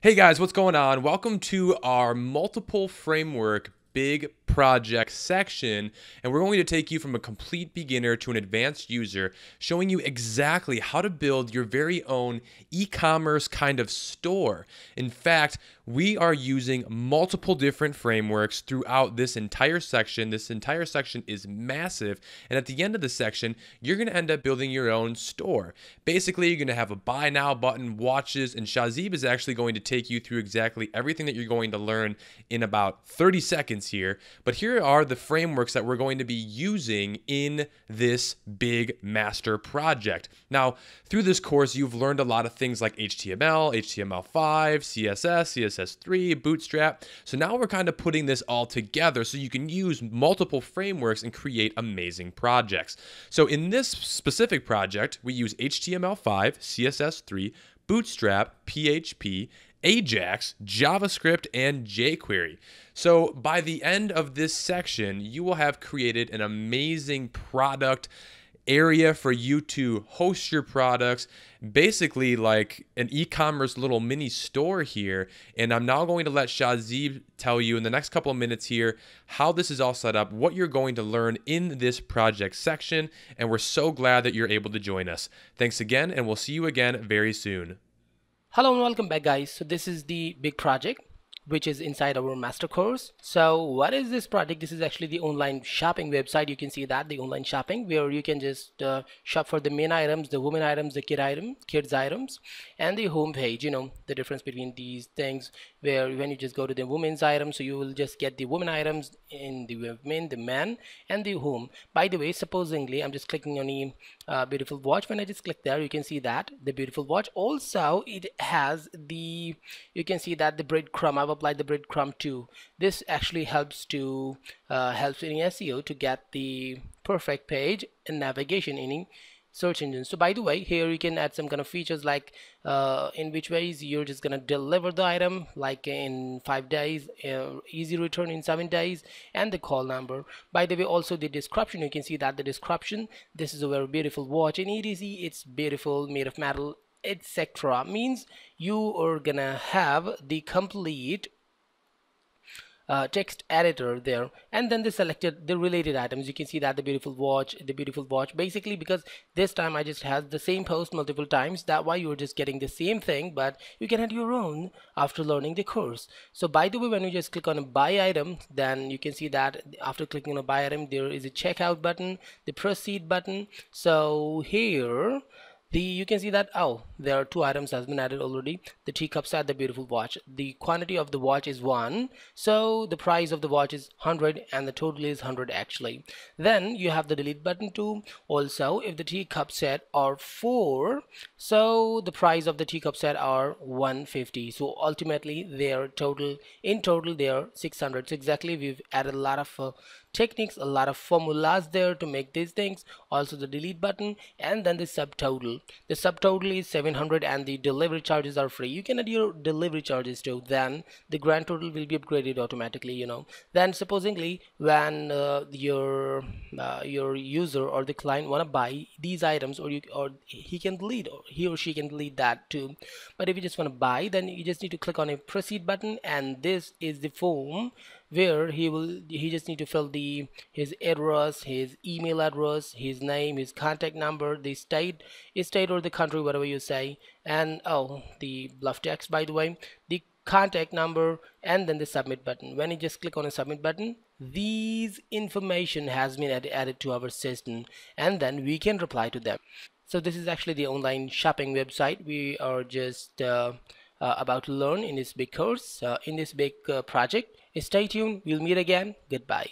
Hey guys, what's going on? Welcome to our multiple framework big project section, and we're going to take you from a complete beginner to an advanced user, showing you exactly how to build your very own e-commerce kind of store. In fact, we are using multiple different frameworks throughout this entire section. This entire section is massive, and at the end of the section, you're going to end up building your own store. Basically, you're going to have a buy now button, watches, and Shahzeeb is actually going to take you through exactly everything that you're going to learn in about 30 seconds here. But here are the frameworks that we're going to be using in this big master project. Now, through this course, you've learned a lot of things like HTML, HTML5, CSS, CSS3, Bootstrap. So now we're kind of putting this all together so you can use multiple frameworks and create amazing projects. So in this specific project, we use HTML5, CSS3, Bootstrap, PHP, Ajax, JavaScript, and jQuery. So by the end of this section, you will have created an amazing product area for you to host your products, basically like an e-commerce little mini store here. And I'm now going to let Shahzeeb tell you in the next couple of minutes here how this is all set up, what you're going to learn in this project section. And we're so glad that you're able to join us. Thanks again, and we'll see you again very soon. Hello and welcome back, guys. So this is the big project which is inside our master course. So what is this project? This is actually the online shopping website. You can see that the online shopping where you can just shop for the men items, the women items, the kids items, and the home page. You know the difference between these things, where when you just go to the women's items, so you will just get the women items in the women, the man, and the home. By the way, supposingly I'm just clicking on a beautiful watch. When I just click there, you can see that the beautiful watch. Also it has the, you can see that the breadcrumb, I've applied the breadcrumb too. This actually helps to helps in SEO to get the perfect page and navigation in search engines. So by the way, here you can add some kind of features like in which ways you're just gonna deliver the item, like in 5 days, easy return in 7 days, and the call number. By the way, also the description, you can see that the description, this is a very beautiful watch in EDC, it's beautiful, made of metal, etc. Means you are gonna have the complete text editor there, and then they selected the related items. You can see that the beautiful watch, basically because this time I just had the same post multiple times, that why you're just getting the same thing, but you can add your own after learning the course. So by the way, when you just click on a buy item, then you can see that after clicking on a buy item, there is a checkout button, the proceed button. So here you can see that, oh, there are 2 items has been added already, the teacup set, the beautiful watch. The quantity of the watch is 1, so the price of the watch is 100 and the total is 100 actually. Then you have the delete button too. Also, if the teacup set are 4, so the price of the teacup set are 150. So ultimately their total, in total they are 600. So exactly, we've added a lot of techniques, a lot of formulas there to make these things. Also the delete button, and then the subtotal. The subtotal is 700 and the delivery charges are free. You can add your delivery charges too, then the grand total will be upgraded automatically, you know. Then supposingly when your user or the client want to buy these items, or he can delete, or he or she can delete that too. But if you just want to buy, then you just need to click on a proceed button, and this is the form where he just need to fill his address, his email address, his name, his contact number, the state or the country, whatever you say, and oh, the bluff text, by the way, the contact number, and then the submit button. When you just click on a submit button, these information has been added to our system, and then we can reply to them. So this is actually the online shopping website we are just about to learn in this big course, in this big project. Stay tuned, we'll meet again. Goodbye.